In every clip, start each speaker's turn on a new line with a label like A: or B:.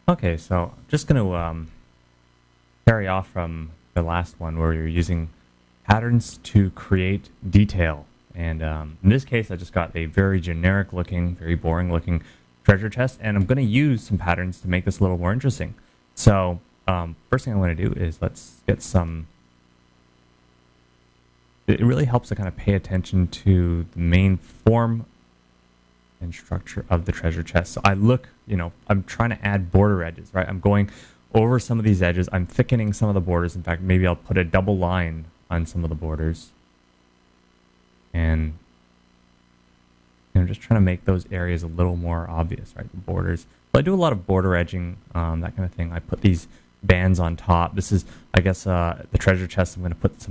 A: Okay, so just going to carry off from the last one where you're using patterns to create detail. And in this case, I just got a very generic looking, very boring looking treasure chest, and I'm going to use some patterns to make this a little more interesting. So first thing I want to do is let's get some... It really helps to kind of pay attention to the main form and structure of the treasure chest. So I look, I'm trying to add border edges, right? I'm going over some of these edges. I'm thickening some of the borders. In fact, maybe I'll put a double line on some of the borders. And just trying to make those areas a little more obvious, right? The borders. So I do a lot of border edging, that kind of thing. I put these bands on top. This is, I guess, the treasure chest. I'm going to put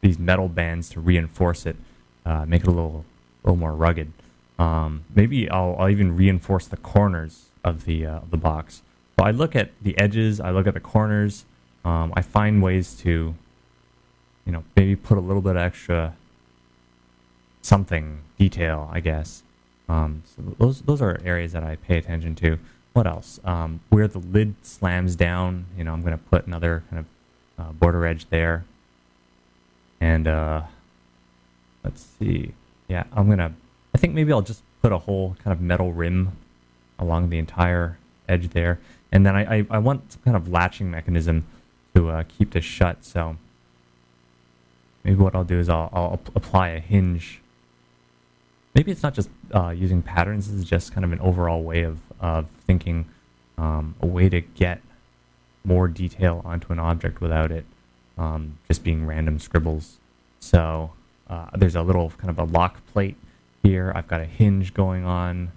A: these metal bands to reinforce it, make it a little more rugged. Maybe I'll even reinforce the corners of the box. So I look at the edges, I look at the corners. I find ways to, maybe put a little bit extra something detail, I guess. So those are areas that I pay attention to. What else? Where the lid slams down, I'm going to put another kind of border edge there. And let's see. Yeah, I think maybe I'll just put a whole kind of metal rim along the entire edge there. And then I want some kind of latching mechanism to keep this shut. So maybe what I'll do is I'll apply a hinge. Maybe it's not just using patterns. This is just kind of an overall way of thinking, a way to get more detail onto an object without it just being random scribbles. So there's a little kind of a lock plate here. I've got a hinge going on.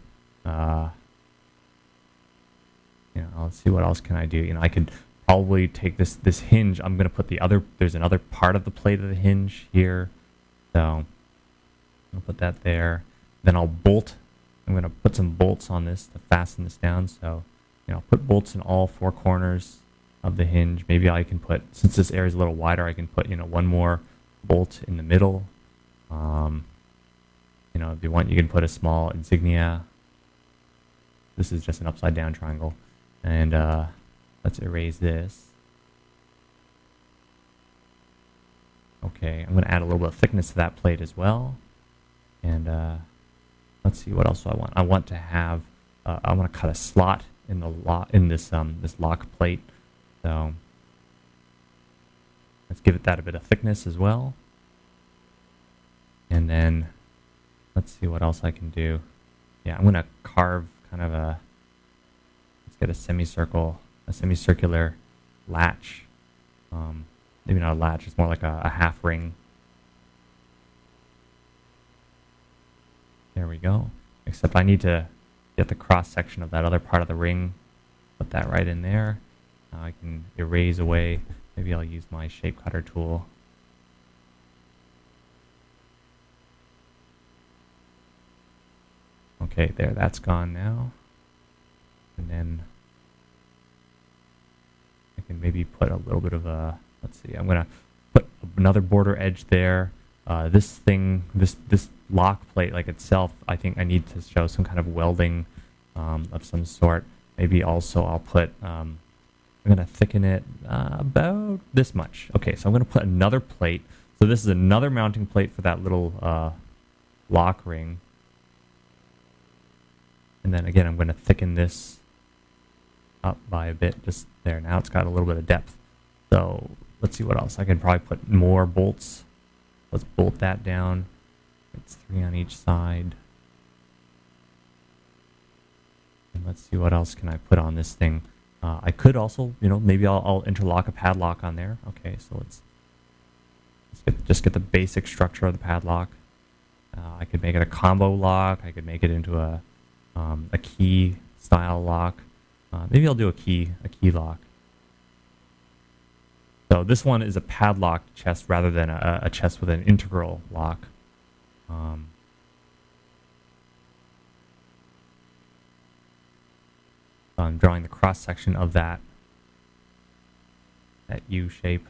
A: Let's see, what else can I do? I could probably take this hinge. I'm going to put there's another part of the plate of the hinge here. So I'll put that there. Then I'm going to put some bolts on this to fasten this down. So, I'll put bolts in all four corners of the hinge. Maybe I can put, since this area is a little wider, I can put, one more bolt in the middle. If you want, you can put a small insignia. This is just an upside down triangle. And let's erase this. Okay, I'm going to add a little bit of thickness to that plate as well. And let's see, what else do I want? I want to have, I want to cut a slot in this lock plate. So let's give it that a bit of thickness as well. And then let's see what else I can do. Yeah, I'm going to carve kind of let's get a semicircular latch. Maybe not a latch, it's more like a half ring. There we go. Except I need to get the cross section of that other part of the ring. Put that right in there. Now I can erase away. Maybe I'll use my shape cutter tool. Okay, there, that's gone now. And then I can maybe put a little bit of a, let's see, I'm going to put another border edge there. This lock plate like itself, I think I need to show some kind of welding of some sort. Maybe also I'll put, I'm going to thicken it about this much. Okay, so I'm going to put another plate. So this is another mounting plate for that little lock ring. And then again, I'm going to thicken this up by a bit, just there. Now it's got a little bit of depth. So let's see what else. I can probably put more bolts. Let's bolt that down. It's 3 on each side. And let's see what else can I put on this thing. I could also, maybe I'll interlock a padlock on there. Okay, so let's just get the basic structure of the padlock. I could make it a combo lock. I could make it into a key style lock. Maybe I'll do a key lock. So this one is a padlock chest rather than a chest with an integral lock. So I'm drawing the cross section of that U shape.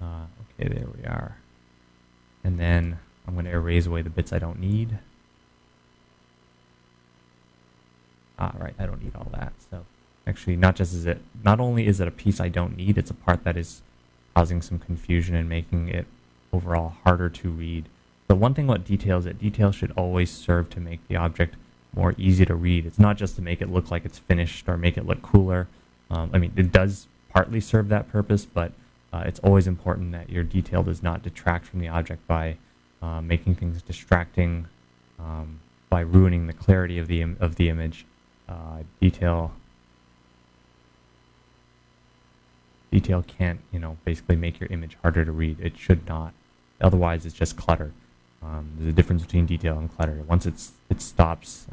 A: Okay, there we are. And then I'm going to erase away the bits I don't need. Right, I don't need all that. So Actually, not only is it a piece I don't need, it's a part that is causing some confusion and making it overall harder to read. The one thing about details, that details should always serve to make the object more easy to read. It's not just to make it look like it's finished or make it look cooler. I mean, it does partly serve that purpose, but it's always important that your detail does not detract from the object by making things distracting, by ruining the clarity of the image. Detail can't, basically make your image harder to read. It should not. Otherwise, it's just clutter. There's a difference between detail and clutter. Once it stops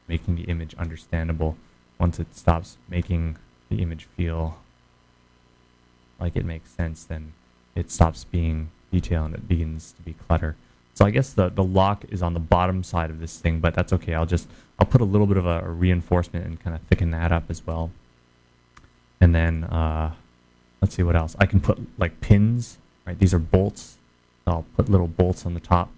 A: making the image understandable, once it stops making the image feel like it makes sense, then it stops being detail and it begins to be clutter. So I guess the lock is on the bottom side of this thing, but that's okay. I'll put a little bit of a reinforcement and kind of thicken that up as well. And then let's see what else. I can put like pins, right? These are bolts. I'll put little bolts on the top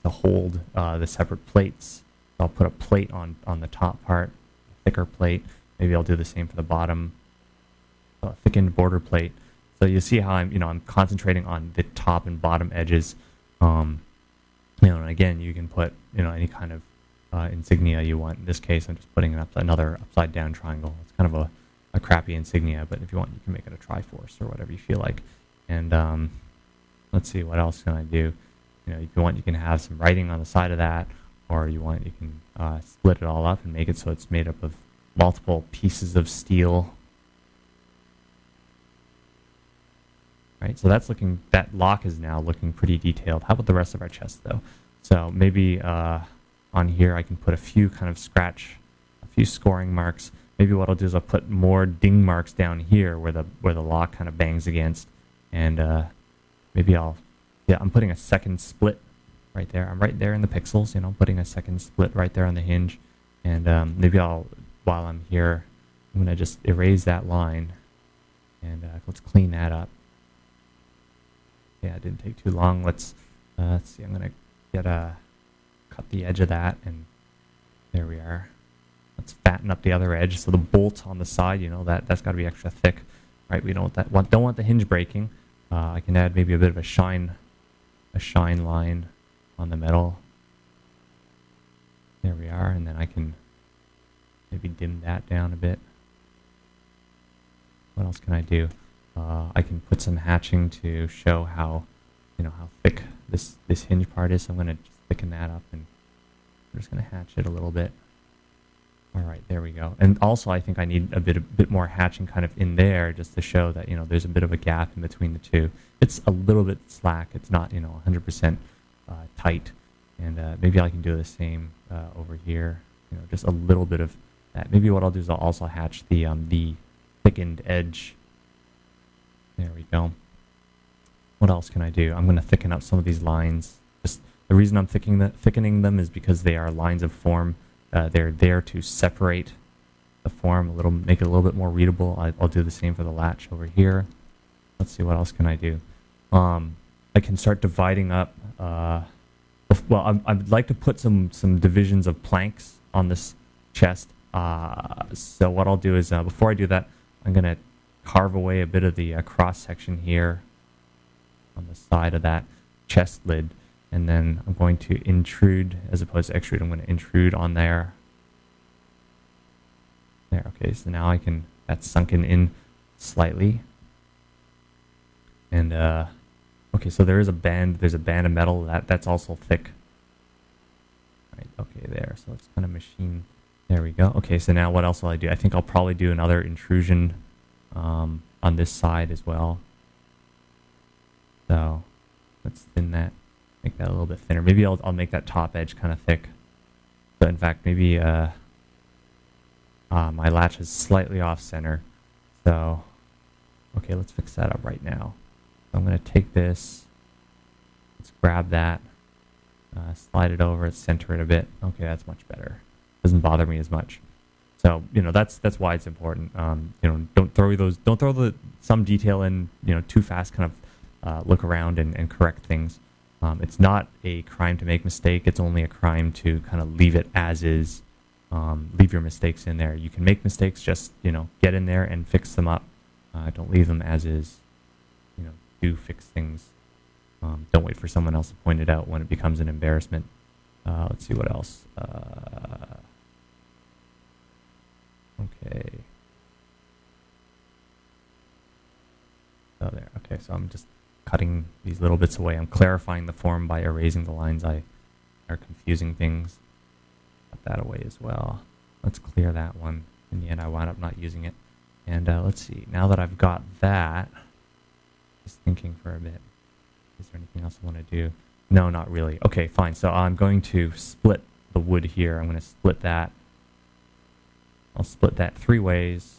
A: to hold the separate plates. So I'll put a plate on the top part, a thicker plate. Maybe I'll do the same for the bottom, a thickened border plate. So you see how I'm concentrating on the top and bottom edges. And again, you can put any kind of insignia you want. In this case, I'm just putting another upside down triangle. It's kind of a crappy insignia, but if you want, you can make it a Triforce or whatever you feel like. And let's see, what else can I do? If you want, you can have some writing on the side of that, or you can split it all up and make it so it's made up of multiple pieces of steel. Right, so that lock is now looking pretty detailed. How about the rest of our chest, though? So maybe on here I can put a few scoring marks. Maybe what I'll do is I'll put more ding marks down here where the lock kind of bangs against, and maybe I'm putting a second split right there. I'm right there in the pixels, putting a second split right there on the hinge, and maybe while I'm here, I'm gonna just erase that line, and let's clean that up. Yeah, it didn't take too long. Let's see. I'm gonna cut the edge of that, and there we are. Let's fatten up the other edge. So the bolt on the side, that's got to be extra thick, right? We don't want the hinge breaking. I can add maybe a bit of a shine line on the metal. There we are, and then I can maybe dim that down a bit. What else can I do? I can put some hatching to show how thick this hinge part is. So I'm going to just thicken that up, and I'm just going to hatch it a little bit. All right, there we go. And also, I think I need a bit more hatching kind of in there, just to show that there's a bit of a gap in between the two. It's a little bit slack. It's not 100% tight. And maybe I can do the same over here. Just a little bit of that. Maybe what I'll do is I'll also hatch the thickened edge. There we go. What else can I do? I'm going to thicken up some of these lines. Just the reason I'm thickening them is because they are lines of form. They're there to separate the form make it a little bit more readable. I'll do the same for the latch over here. Let's see, what else can I do? I can start dividing up. I'd like to put some divisions of planks on this chest. So what I'll do is before I do that, I'm going to carve away a bit of the cross section here on the side of that chest lid, and then I'm going to intrude as opposed to extrude. I'm going to intrude on there. There, okay, so now that's sunken in slightly. And okay, so there's a band of metal that's also thick. Right, okay, there. So let's kind of machine. There we go. Okay, so now what else will I do? I think I'll probably do another intrusion on this side as well. So let's thin that, make that a little bit thinner. Maybe I'll make that top edge kind of thick. So in fact, maybe my latch is slightly off center. So okay, let's fix that up right now. So I'm going to take this. Let's grab that, slide it over, center it a bit. Okay, that's much better. Doesn't bother me as much. So that's why it's important. Don't throw some detail in too fast. Kind of look around and correct things. It's not a crime to make mistake. It's only a crime to kind of leave it as is. leave your mistakes in there. You can make mistakes, just, get in there and fix them up. Don't leave them as is. Do fix things. Don't wait for someone else to point it out when it becomes an embarrassment. Let's see what else. Okay. Oh, there. Okay, so I'm just cutting these little bits away. I'm clarifying the form by erasing the lines I are confusing things. Cut that away as well. Let's clear that one. In the end, I wound up not using it. And let's see. Now that I've got that, just thinking for a bit. Is there anything else I want to do? No, not really. Okay, fine. So I'm going to split the wood here. I'm going to split that. I'll split that 3 ways.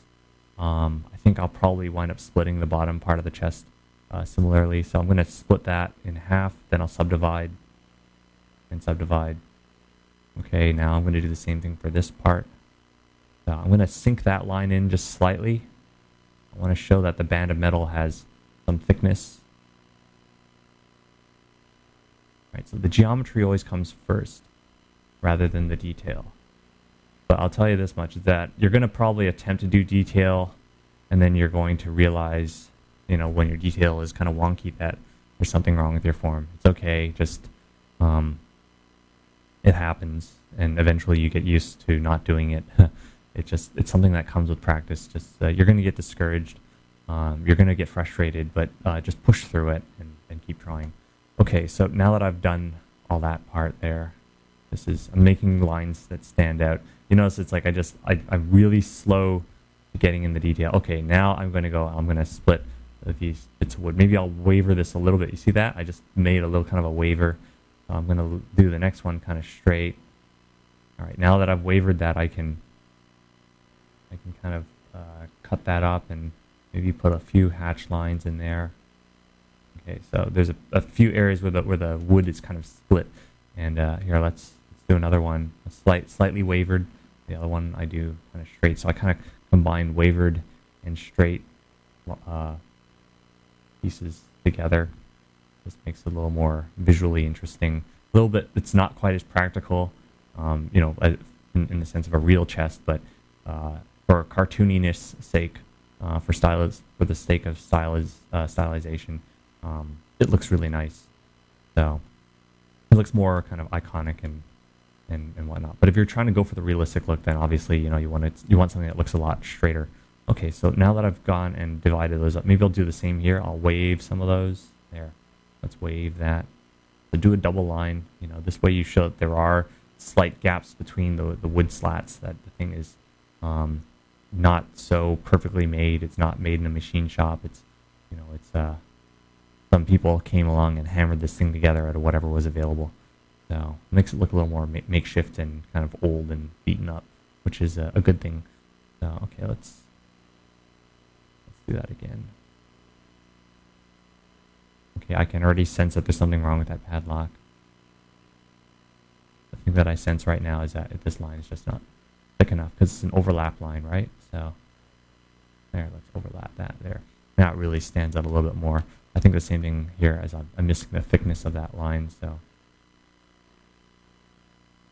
A: I think I'll probably wind up splitting the bottom part of the chest similarly. So I'm going to split that in half. Then I'll subdivide and subdivide. Okay, now I'm going to do the same thing for this part. So I'm going to sink that line in just slightly. I want to show that the band of metal has some thickness. Right, so the geometry always comes first rather than the detail. But I'll tell you this much, that you're going to probably attempt to do detail, and then you're going to realize, when your detail is kind of wonky, that there's something wrong with your form. It's okay, just it happens, and eventually you get used to not doing it. It's something that comes with practice. Just you're going to get discouraged, you're going to get frustrated, but just push through it and keep trying. Okay, so now that I've done all that part there, I'm making lines that stand out. You notice it's like I'm really slow getting in the detail. Okay, now I'm going to split these bits of wood. Maybe I'll waver this a little bit. You see that? I just made a little kind of a waver. I'm going to do the next one kind of straight. All right, now that I've wavered that, I can kind of cut that up and maybe put a few hatch lines in there. Okay, so there's a few areas where the wood is kind of split. And here, let's do another one, slightly wavered. The other one I do kind of straight. So I kind of combine wavered and straight pieces together. This makes it a little more visually interesting. A little bit, it's not quite as practical, in the sense of a real chest, but for cartooniness sake, for the sake of stylization, it looks really nice. So it looks more kind of iconic and whatnot. But if you're trying to go for the realistic look, then obviously you want something that looks a lot straighter. Okay, so now that I've gone and divided those up, maybe I'll do the same here. I'll wave some of those. There, let's wave that. So do a double line. This way you show that there are slight gaps between the wood slats. That the thing is not so perfectly made. It's not made in a machine shop. It's some people came along and hammered this thing together out of whatever was available. So it makes it look a little more makeshift and kind of old and beaten up, which is a good thing. So okay, let's do that again. Okay, I can already sense that there's something wrong with that padlock. The thing that I sense right now is that this line is just not thick enough because it's an overlap line, right? So there, let's overlap that there. Now it really stands out a little bit more. I think the same thing here, as I'm missing the thickness of that line. So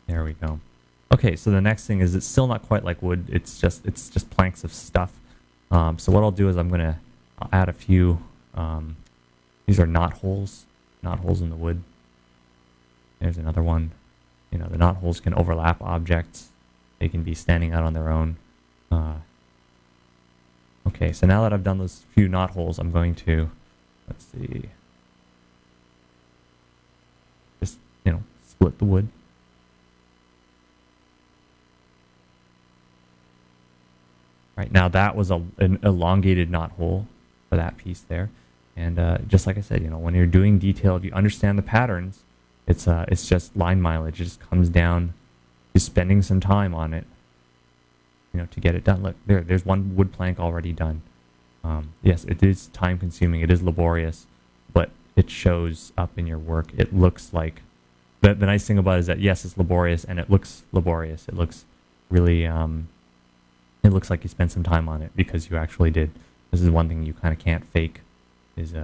A: there we go. Okay, so the next thing is it's still not quite like wood. It's just planks of stuff. So what I'll do is I'll add a few. These are knot holes in the wood. There's another one. The knot holes can overlap objects. They can be standing out on their own. Okay, so now that I've done those few knot holes, I'm going to, let's see, just, split the wood. Right, now that was an elongated knot hole for that piece there. And just like I said, when you're doing detail, if you understand the patterns, it's just line mileage. It just comes down to spending some time on it, to get it done. Look, there's one wood plank already done. Yes, it is time consuming. It is laborious, but it shows up in your work. It looks like, the nice thing about it is that, yes, it's laborious, and it looks laborious. It looks really, it looks like you spent some time on it because you actually did. This is one thing you kind of can't fake, is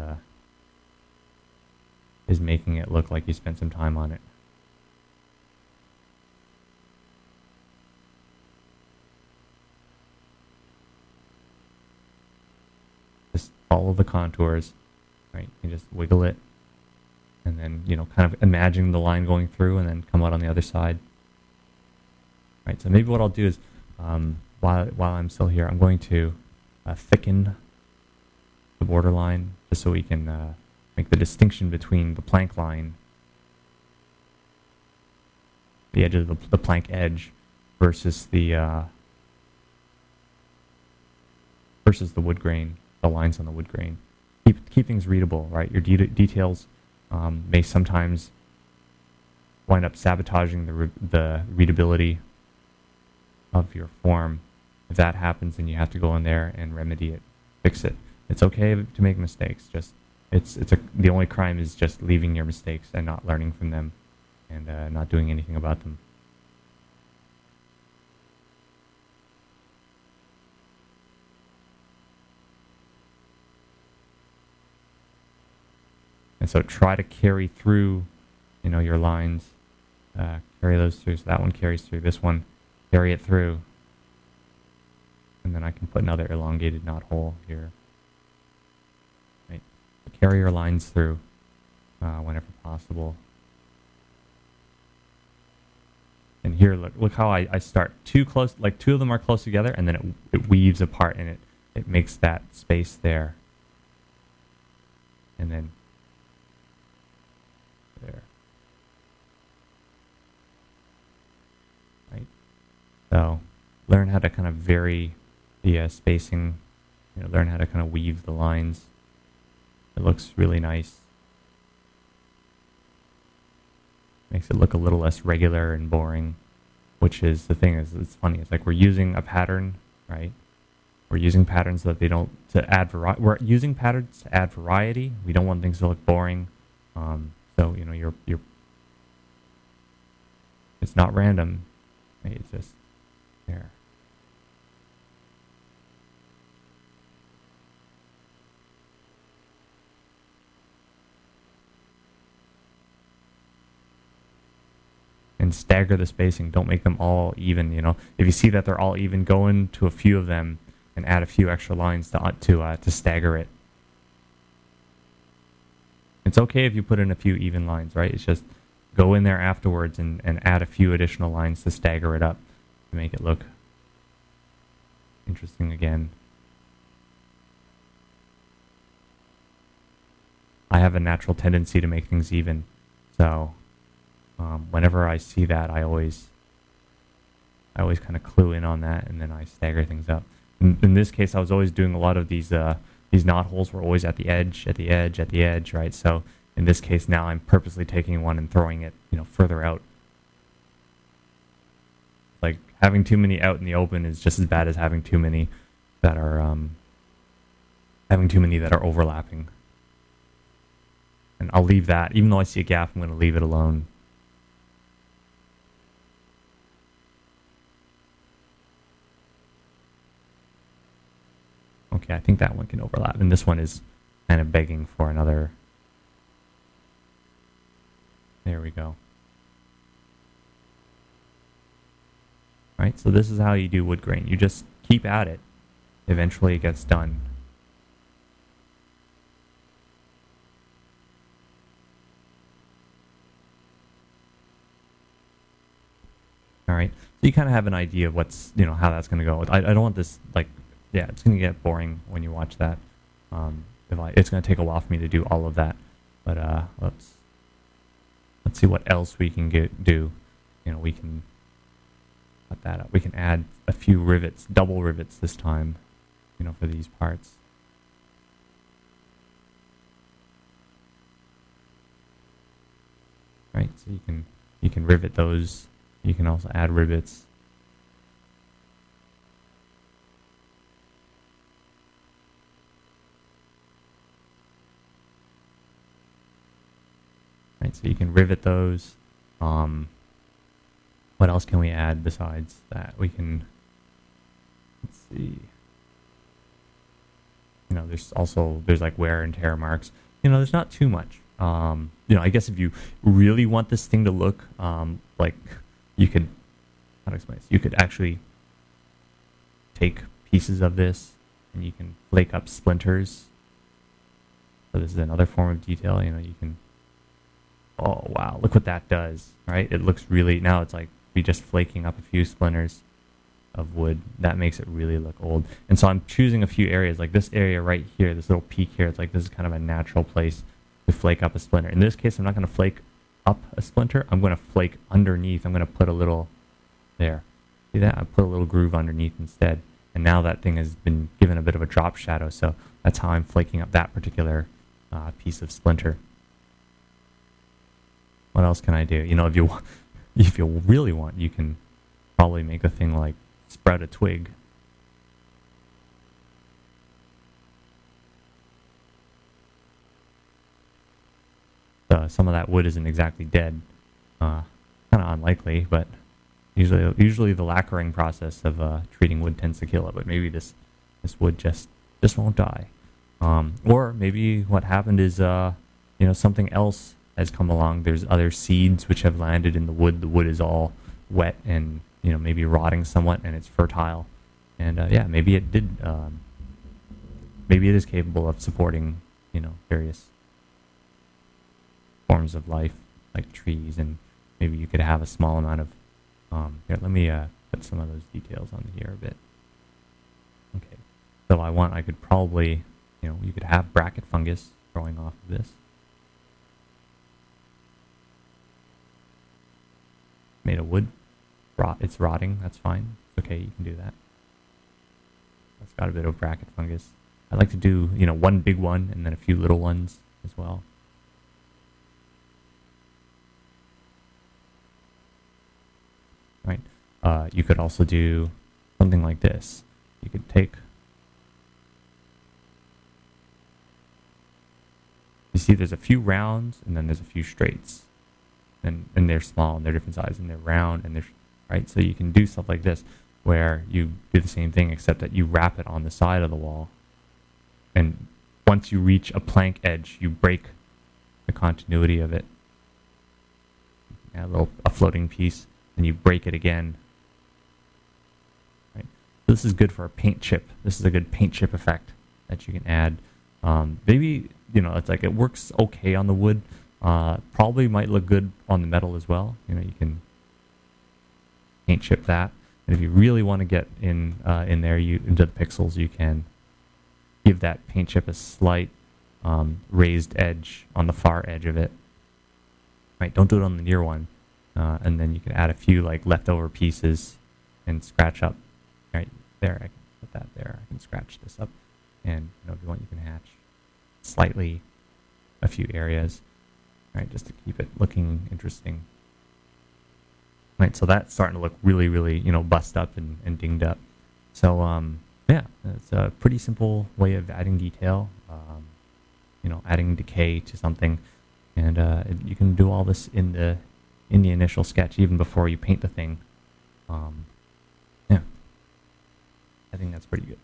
A: making it look like you spent some time on it. follow the contours, right? You just wiggle it, and then, kind of imagine the line going through and then come out on the other side. Right, so maybe what I'll do is, while I'm still here, I'm going to thicken the border line just so we can make the distinction between the plank line, the edge of the plank edge, versus the wood grain, the lines on the wood grain. Keep things readable, right? Your details may sometimes wind up sabotaging the readability of your form. If that happens, then you have to go in there and remedy it, fix it. It's okay to make mistakes. Just the only crime is just leaving your mistakes and not learning from them, and not doing anything about them. And so try to carry through, your lines. Carry those through. So that one carries through. This one, carry it through. And then I can put another elongated knot hole here. Right. So carry your lines through whenever possible. And here, look how I start too close, like two of them are close together, and then it weaves apart, and it makes that space there. And then there. Right. So learn how to kind of vary the spacing. Learn how to kind of weave the lines. It looks really nice. Makes it look a little less regular and boring, which is the thing. It's funny. It's like we're using a pattern, right? We're using patterns that we're using patterns to add variety. We don't want things to look boring. So you're it's not random. Right? It's just there. And stagger the spacing. Don't make them all even. If you see that they're all even, go into a few of them and add a few extra lines to stagger it. It's okay if you put in a few even lines, right? It's just go in there afterwards and add a few additional lines to stagger it up to make it look interesting again. I have a natural tendency to make things even, so whenever I see that, I always kind of clue in on that, and then I stagger things up. In this case, I was always doing a lot of these knot holes were always at the edge, right? So in this case now, I'm purposely taking one and throwing it, further out. Like having too many out in the open is just as bad as having too many that are overlapping. And I'll leave that, even though I see a gap, I'm going to leave it alone. Okay, I think that one can overlap, and this one is kind of begging for another. There we go. All right, so this is how you do wood grain. You just keep at it. Eventually it gets done. All right, so you kind of have an idea of what's, how that's going to go. I don't want this, it's going to get boring when you watch that. It's going to take a while for me to do all of that. But let's see what else we can do. We can cut that up. We can add a few rivets, double rivets this time, for these parts. Right, so you can rivet those. You can also add rivets. Right, so you can rivet those. What else can we add besides that? We can, let's see. There's like wear and tear marks. There's not too much. I guess if you really want this thing to look like, you could, how to explain this? You could actually take pieces of this and you can flake up splinters So this is another form of detail. You can. Oh wow! Look what that does, right? It looks really. Now it's like we just flaking up a few splinters of wood. That makes it really look old. And so I'm choosing a few areas, like this area right here, this little peak here. It's like this is kind of a natural place to flake up a splinter. In this case, I'm not going to flake up a splinter. I'm going to flake underneath. I'm going to put a little there. See that? I put a little groove underneath instead. And now that thing has been given a bit of a drop shadow. So that's how I'm flaking up that particular piece of splinter. What else can I do? If you really want, you can probably make a thing like sprout a twig. Some of that wood isn't exactly dead. Kind of unlikely, but usually the lacquering process of treating wood tends to kill it. But maybe this wood just won't die. Or maybe what happened is something else has come along. There's other seeds which have landed in the wood. The wood is all wet and maybe rotting somewhat, and it's fertile. And maybe it did. Maybe it is capable of supporting various forms of life, like trees, and maybe you could have a small amount of. Here, let me put some of those details on here a bit. Okay, so I could probably, you could have bracket fungus growing off of this. Made of wood. It's rotting, that's fine. Okay, you can do that. That's got a bit of bracket fungus. I like to do, one big one and then a few little ones as well. Right. You could also do something like this. You could take. You see, there's a few rounds and then there's a few straights, and they're small and they're different sizes and they're round and they're right. So you can do stuff like this where you do the same thing except that you wrap it on the side of the wall, and once you reach a plank edge, you break the continuity of it. Add a floating piece. And you break it again. Right. This is good for a paint chip. This is a good paint chip effect that you can add. Maybe it's like it works okay on the wood. Probably might look good on the metal as well. You can paint chip that. And if you really want to get in there, into the pixels, you can give that paint chip a slight raised edge on the far edge of it. Right. Don't do it on the near one. And then you can add a few like leftover pieces and scratch up. Right there, I can put that there. I can scratch this up, and if you want, you can hatch slightly a few areas, right, just to keep it looking interesting. Right, so that's starting to look really, really, bust up and dinged up. So it's a pretty simple way of adding detail. Adding decay to something, and you can do all this in the initial sketch, even before you paint the thing. I think that's pretty good.